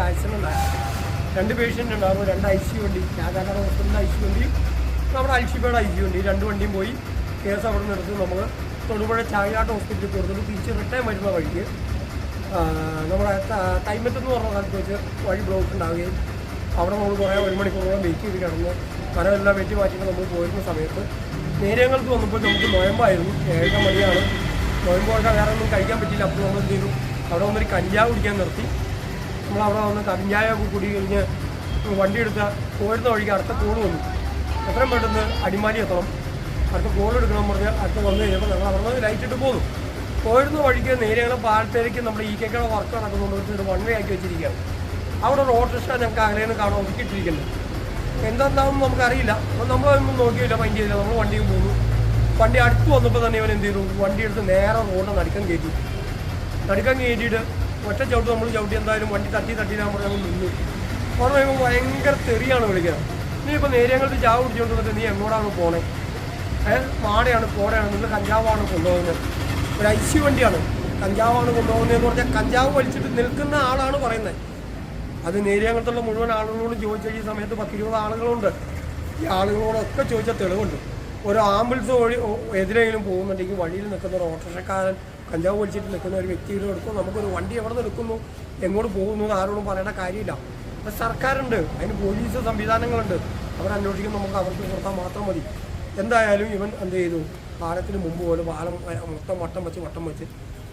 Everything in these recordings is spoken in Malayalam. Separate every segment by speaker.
Speaker 1: ഒരു ആക്സിഡൻ്റ് ആയിരുന്നു. 2 പേഷ്യൻ്റ് ഉണ്ടായിരുന്നു. 2 ICU വണ്ടി, രാജാക്കാട് ഹോസ്പിറ്റലിൻ്റെ ICU വണ്ടിയും നമ്മുടെ അൽഷിബയുടെ ICU വണ്ടി, 2 വണ്ടിയും പോയി. കേസ് അവിടെ നിന്ന് എടുത്ത് നമ്മൾ തൊടുപുഴ ചായയാട്ട് ഹോസ്പിറ്റലിൽ കൊടുത്തിട്ട് തിരിച്ച് റിട്ടേൺ വരുന്ന വഴിക്ക് നമ്മുടെ കൈമറ്റെന്ന് പറഞ്ഞ സ്ഥലത്ത് വെച്ച് വഴി ബ്ലോക്ക് ഉണ്ടാവുകയും അവിടെ നമ്മൾ കുറേ 1 മണിക്കൂറോളം വെയിറ്റ് ചെയ്ത് കിടന്ന് മരമെല്ലാം വെട്ടി മാറ്റിയിട്ട് നമ്മൾ പോയിരുന്ന സമയത്ത് നേരങ്ങൾക്ക് വന്നപ്പോൾ നമുക്ക് നോയമ്പായിരുന്നു. 7 മണിയാണ്. നോയമ്പോഴൊക്കെ വേറെ ഒന്നും കഴിക്കാൻ പറ്റില്ല. അപ്പോൾ നമ്മൾ എന്ത് ചെയ്തു, അവിടെ വന്നൊരു കഞ്ചാവ് കുടിക്കാൻ നിർത്തി. നമ്മളവിടെ വന്ന് കഞ്ചാവ് കുടി കഴിഞ്ഞ് വണ്ടി എടുത്ത് പോരുന്ന വഴിക്ക് അടുത്ത കോൾ വന്നു. എത്രയും പെട്ടെന്ന് അടിമാലി എത്തണം, അടുത്ത കോൾ എടുക്കണം പറഞ്ഞ് അടുത്ത് വന്നു കഴിഞ്ഞപ്പോൾ ഞങ്ങൾ അവിടെ നിന്ന് ലൈറ്റ് ഇട്ട് പോന്നു. പോരുന്ന വഴിക്ക് നേരെ പാലത്തേക്ക് നമ്മുടെ EKK വർക്ക് നടക്കുന്നുണ്ട്. 1 വേ ആക്കി വെച്ചിരിക്കുകയാണ്. അവിടെ ഒരു ഓട്ടോറിക്ഷ ഞങ്ങൾക്ക് അകലെ നിന്ന് കാണാൻ ഒതുക്കിയിട്ടിരിക്കുന്നത്. എന്താണെന്ന് നമുക്കറിയില്ല. അപ്പോൾ നമ്മളതൊന്നും നോക്കിയില്ല, മൈൻഡ് ചെയ്തില്ല. നമ്മൾ വണ്ടിയും പോന്നു. വണ്ടി അടുത്ത് വന്നപ്പോൾ തന്നെ ഇവൻ എന്ത് ചെയ്തു, വണ്ടി എടുത്ത് നേരെ റോഡ് നടുക്കം കയറ്റിയിട്ട് ഒറ്റ ചവിട്ട് നമ്മൾ ചവിട്ടി. എന്തായാലും വണ്ടി തട്ടിയില്ലാൻ പറഞ്ഞ് നമ്മൾ നിന്നു. അവിടെ കഴിയുമ്പോൾ ഭയങ്കര തെറിയാണ് വിളിക്കുന്നത്. നീ ഇപ്പോൾ നേരങ്ങൾക്ക് ചാവ് പിടിച്ചുകൊണ്ട് വന്നിട്ട് നീ എങ്ങോട്ടാണ് പോണേ? മാടയാണ് കോടയാണ്, നിങ്ങൾ കഞ്ചാവാണ് കൊണ്ടുപോകുന്നത്. ഒരു ICU വണ്ടിയാണ്, കഞ്ചാവാണ് കൊണ്ടുപോകുന്നതെന്ന് പറഞ്ഞാൽ കഞ്ചാവ് വലിച്ചിട്ട് നിൽക്കുന്ന ആളാണ് പറയുന്നത്. അത് നേരിയങ്ങനത്തുള്ള മുഴുവൻ ആളുകളോടും ചോദിച്ച ഈ സമയത്ത് 10-20 ആളുകളുണ്ട്. ഈ ആളുകളോടൊക്കെ ചോദിച്ച തെളിവുണ്ട്. ഒരു ആംബുലൻസ് വഴി എതിരെങ്കിലും പോകുന്നുണ്ടെങ്കിൽ വഴിയിൽ നിൽക്കുന്ന ഒരു ഓട്ടോറിക്ഷക്കാരൻ കഞ്ചാവ് വലിച്ചിട്ട് നിൽക്കുന്ന ഒരു വ്യക്തിയുടെ എടുക്കും. നമുക്കൊരു വണ്ടി എവിടെ നിന്ന് എടുക്കുന്നു, എങ്ങോട്ട് പോകുന്നു എന്ന് ആരോടും പറയേണ്ട കാര്യമില്ല. അപ്പം സർക്കാരുണ്ട്, അതിന് പോലീസ് സംവിധാനങ്ങളുണ്ട്. അവരന്വേഷിക്കും, നമുക്ക് അവർക്ക് കൊടുത്താൽ മാത്രം മതി. എന്തായാലും ഇവൻ എന്ത് ചെയ്തു, പാലത്തിന് മുമ്പ് പോലെ പാലം മൊത്തം വട്ടം വെച്ച്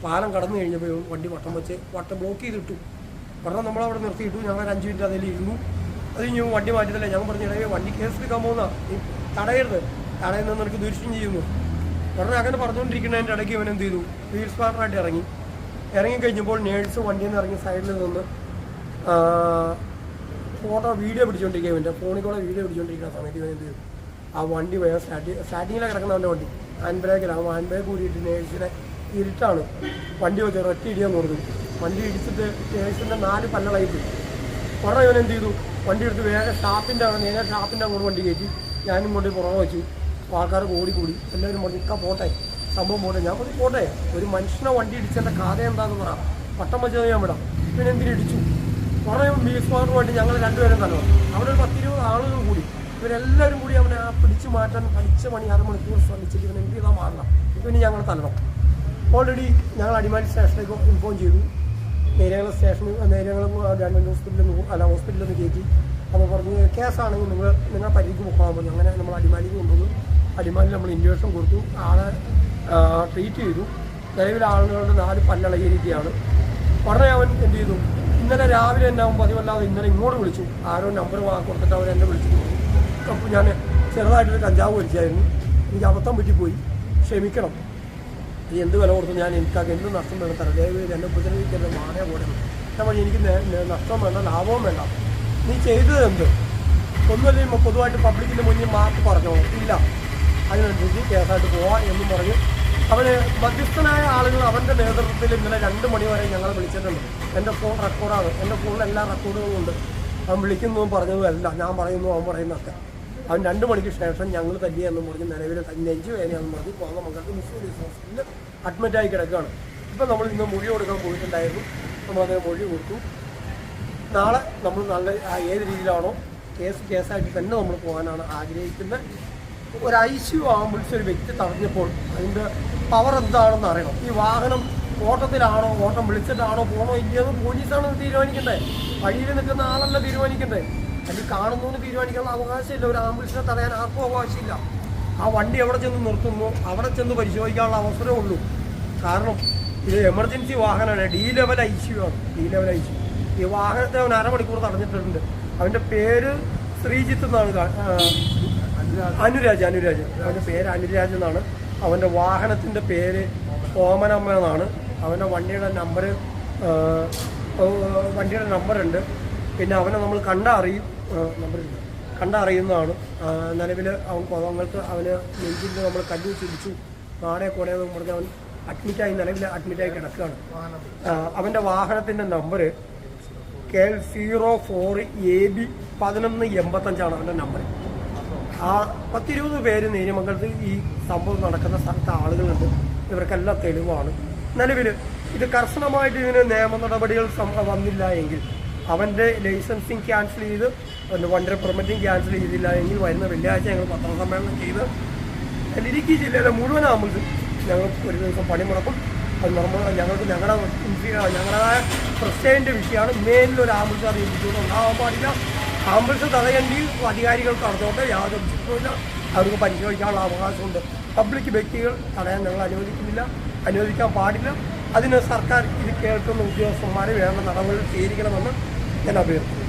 Speaker 1: പാലം കടന്നു കഴിഞ്ഞപ്പോൾ വണ്ടി വട്ടം ബ്ലോക്ക് ചെയ്തിട്ടു. കാരണം നമ്മളവിടെ നിർത്തിയിട്ടു. ഞങ്ങൾ 5 മിനിറ്റ് അതിൽ ഇരുന്നു. അത് കഴിഞ്ഞ് വണ്ടി മാറ്റിയതല്ല. ഞങ്ങൾ പറഞ്ഞിടവേ വണ്ടി കേസ് എടുക്കാൻ പോകുന്ന, തടയരുത്, തടയുന്ന നിനക്ക് ദൂഷ്യം ചെയ്യുന്നു പറഞ്ഞ് അങ്ങനെ പറഞ്ഞുകൊണ്ടിരിക്കുന്നതിൻ്റെ ഇടയ്ക്ക് ഇവൻ എന്ത് ചെയ്തു, വീൽ സ്പാർട്ടറായിട്ട് ഇറങ്ങിക്കഴിഞ്ഞപ്പോൾ നേഴ്സ് വണ്ടിയിൽ നിന്ന് ഇറങ്ങി സൈഡിൽ നിന്ന് വീഡിയോ പിടിച്ചുകൊണ്ടിരിക്കുക. ഇവൻ്റെ ഫോണിൽ കൂടെ വീഡിയോ പിടിച്ചുകൊണ്ടിരിക്കുന്ന സമയത്ത് ഇവൻ എന്ത് ചെയ്തു, ആ വണ്ടി വേഗം സ്റ്റാർട്ടിങ്ങിലാണ് കിടക്കുന്ന അവൻ്റെ വണ്ടി. ഹാൻഡ് ബ്രേക്കിലാണ്. ഹാൻഡ് ബ്രേക്ക് കൂടിയിട്ട് നേഴ്സിനെ ഇരുട്ടാണ് വണ്ടി വെച്ച് ഒറ്റ ഇടിയാന്ന് പറഞ്ഞു. വണ്ടി ഇടിച്ചിട്ട് നേഴ്സിൻ്റെ 4 പല്ലളായിട്ട് ഉടനെ ഇവൻ എന്ത് ചെയ്തു, വണ്ടി എടുത്ത് വേഗം ഷാപ്പിൻ്റെ അങ്ങോട്ട് വണ്ടി കയറ്റി. ഞാനും കൊണ്ട് പുറമെ വെച്ചു. ആൾക്കാർ കൂടി എല്ലാവരും പറഞ്ഞു ഇക്ക പോട്ടെ, സംഭവം പോട്ടെ. ഞാൻ പറഞ്ഞു പോട്ടെ, ഒരു മനുഷ്യനെ വണ്ടി ഇടിച്ചതിൻ്റെ കഥ എന്താണെന്ന് പറയാം, വട്ടം വെച്ചത് ഞാൻ വിടാം. പിന്നെ എന്തിനും ഇടിച്ചു. കുറേ ബീസ്മാർക്ക് വേണ്ടി ഞങ്ങൾ 2 പേരും തന്നെ അവിടെ ഒരു 10-20 ആളുകൾ കൂടി. ഇവരെല്ലാവരും കൂടി അവനെ പിടിച്ചു മാറ്റാൻ പഠിച്ച മണി 1/2 മണിക്കൂർ ശ്രമിച്ചിട്ട് ഇവൻ എന്ത് ചെയ്താൽ മാറണം. ഇവന് ഞങ്ങൾ തല്ലണം. ഓൾറെഡി ഞങ്ങൾ അടിമാലി സ്റ്റേഷനിലേക്ക് ഇൻഫോം ചെയ്തു. നേരങ്ങൾ ഗവൺമെൻറ് ഹോസ്പിറ്റലിൽ നിന്ന് കയറ്റി. അപ്പോൾ പറഞ്ഞ് കേസാണെങ്കിൽ നിങ്ങൾ പരിധിക്ക് പോകാൻ പറഞ്ഞു. അങ്ങനെ നമ്മൾ അടിമാലിക്ക് കൊണ്ടുവന്നു. അടിമാലിൽ നമ്മൾ ഇൻജക്ഷൻ കൊടുത്തു, ആളെ ട്രീറ്റ് ചെയ്തു. നിലവിൽ ആളുകളുടെ 4 പല്ലളയിരിക്കുകയാണ്. ഉടനെ അവൻ എന്ത് ചെയ്തു, ഇന്നലെ രാവിലെ തന്നെ അവൻ പതിവല്ലാതെ ഇന്നലെ ഇങ്ങോട്ട് വിളിച്ചു. ആരോ നമ്പർ കൊടുത്തിട്ട് അവൻ എന്നെ വിളിച്ചു. അപ്പോൾ ഞാൻ ചെറുതായിട്ടൊരു കഞ്ചാവ് വലിച്ചായിരുന്നു, എനിക്ക് അബദ്ധം പറ്റിപ്പോയി, ക്ഷമിക്കണം, ഇത് എന്ത് വില കൊടുത്തു, എനിക്കാക്ക് എന്ത് നഷ്ടം വേണം തരാം, ദയവേദി എന്നെ ഉപദ്രവിക്കരുത്, മാനേ പോലെ. ഞാൻ പറഞ്ഞു എനിക്ക് നഷ്ടം വേണ്ട, ലാഭവും വേണ്ട, നീ ചെയ്തത് എന്ത്, ഒന്നുമല്ലെങ്കിൽ പൊതുവായിട്ട് പബ്ലിക്കിൻ്റെ മുന്നിൽ മാർക്ക് പറഞ്ഞോ, ഇല്ല, അതിനനുസരിച്ച് കേസായിട്ട് പോവാം എന്നും പറഞ്ഞ് അവന് മധ്യസ്ഥനായ ആളുകൾ അവൻ്റെ നേതൃത്വത്തിൽ ഇന്നലെ 2 മണി വരെ ഞങ്ങളെ വിളിച്ചിട്ടുണ്ട്. എൻ്റെ ഫോൺ റെക്കോർഡാണ്, എൻ്റെ ഫോണിൽ എല്ലാ റെക്കോർഡുകളും ഉണ്ട്. അവൻ വിളിക്കുന്നതും പറഞ്ഞതുമല്ല, ഞാൻ പറയുന്നു അവൻ പറയുന്നതൊക്കെ. അവൻ 2 മണിക്ക് ശേഷം ഞങ്ങൾ തല്ലിയെന്നും പറഞ്ഞ് നിലവിൽ നെഞ്ച് വേദനയാണെന്ന് പറഞ്ഞ് കോതമംഗലത്ത് മിസൂറി ഹോസ്പിറ്റലിൽ അഡ്മിറ്റായി കിടക്കുകയാണ്. ഇപ്പം നമ്മൾ ഇന്ന് മൊഴി കൊടുക്കാൻ പോയിട്ടുണ്ടായിരുന്നു. നമ്മളതിന് മൊഴി കൊടുത്തു. നാളെ നമ്മൾ നല്ല ഏത് രീതിയിലാണോ കേസായിട്ട് തന്നെ നമ്മൾ പോകാനാണ് ആഗ്രഹിക്കുന്നത്. ഒരു ICU ആംബുലൻസ് ഒരു വ്യക്തി തടഞ്ഞപ്പോൾ അതിൻ്റെ പവർ എന്താണെന്ന് അറിയണം. ഈ വാഹനം ഓട്ടത്തിലാണോ, ഓട്ടം വിളിച്ചിട്ടാണോ, പോകണോ ഇല്ലയെന്ന് പോലീസാണ് തീരുമാനിക്കണ്ടേ, വഴിയിൽ നിൽക്കുന്ന ആളല്ല തീരുമാനിക്കണ്ടേ. അല്ലെങ്കിൽ കാണുന്നതിന് തീരുമാനിക്കാനുള്ള അവകാശമില്ല. ഒരു ആംബുലൻസിനെ തടയാൻ ആർക്കും അവകാശമില്ല. ആ വണ്ടി എവിടെ ചെന്ന് നിർത്തുന്നു അവിടെ ചെന്ന് പരിശോധിക്കാനുള്ള അവസരമേ ഉള്ളൂ. കാരണം ഇത് എമർജൻസി വാഹനമാണ്, D ലെവൽ ICU ആണ്, D ലെവൽ ICU. ഈ വാഹനത്തെ അവൻ 1/2 മണിക്കൂർ തടഞ്ഞിട്ടുണ്ട്. അവൻ്റെ പേര് ശ്രീജിത്ത് എന്നാണ്, അനുരാജ്. അവൻ്റെ പേര് അനുരാജ് എന്നാണ്. അവൻ്റെ വാഹനത്തിൻ്റെ പേര് ഓമനമ്മ എന്നാണ്. അവൻ്റെ വണ്ടിയുടെ നമ്പറുണ്ട്. പിന്നെ അവനെ നമ്മൾ കണ്ടറിയുന്നതാണ്. നിലവിൽ അവൻ കൊതങ്ങൾക്ക് അവന് നെഞ്ചിൽ നമ്മൾ കല്ല് ചിരിച്ചു നാടേ കോടയെന്ന് പറഞ്ഞ് അവൻ നിലവിൽ അഡ്മിറ്റായി കിടക്കുകയാണ്. അവൻ്റെ വാഹനത്തിൻ്റെ നമ്പർ KL04AB 1185 അവൻ്റെ നമ്പർ. ആ 10-20 പേര് നേര്യമംഗലത്ത് ഈ സംഭവം നടക്കുന്ന സ്ഥലത്ത് ആളുകളുണ്ട്. ഇവർക്കെല്ലാം തെളിവാണ്. നിലവിൽ ഇത് കർശനമായിട്ട് ഇതിന് നിയമ നടപടികൾ വന്നില്ല എങ്കിൽ അവൻ്റെ ലൈസൻസിങ് ക്യാൻസൽ ചെയ്ത് വണ്ടിയുടെ പെർമിറ്റിങ് ക്യാൻസൽ ചെയ്തില്ല എങ്കിൽ വരുന്ന വെള്ളിയാഴ്ച ഞങ്ങൾ പത്രസമ്മേളനം ചെയ്ത് ഇടുക്കി ജില്ലയിലെ മുഴുവൻ ആംബുലൻസ് ഞങ്ങൾ ഒരു ദിവസം പണിമുടക്കും. അത് ഞങ്ങളുടേതായ പ്രസ്റ്റേജിൻ്റെ വിഷയമാണ്. മേലിലൊരു ആംബുലൻസ് അത് ഇൻഡിവിജ്വൽ ഉണ്ടാകാൻ പാടില്ല. ആംബുലൻസ് തടയേണ്ടി അധികാരികൾക്ക് നടന്നുകൊണ്ട് യാതൊരു പ്രശ്നമില്ല. അവർക്ക് പരിശോധിക്കാനുള്ള അവകാശമുണ്ട്. പബ്ലിക് വ്യക്തികൾ തടയാൻ ഞങ്ങൾ അനുവദിക്കാൻ പാടില്ല. അതിന് സർക്കാർ ഇത് കേൾക്കുന്ന ഉദ്യോഗസ്ഥന്മാരെ വേണ്ട നടപടികൾ സ്വീകരിക്കണമെന്ന് ഞാൻ അഭ്യർത്ഥിക്കുന്നു.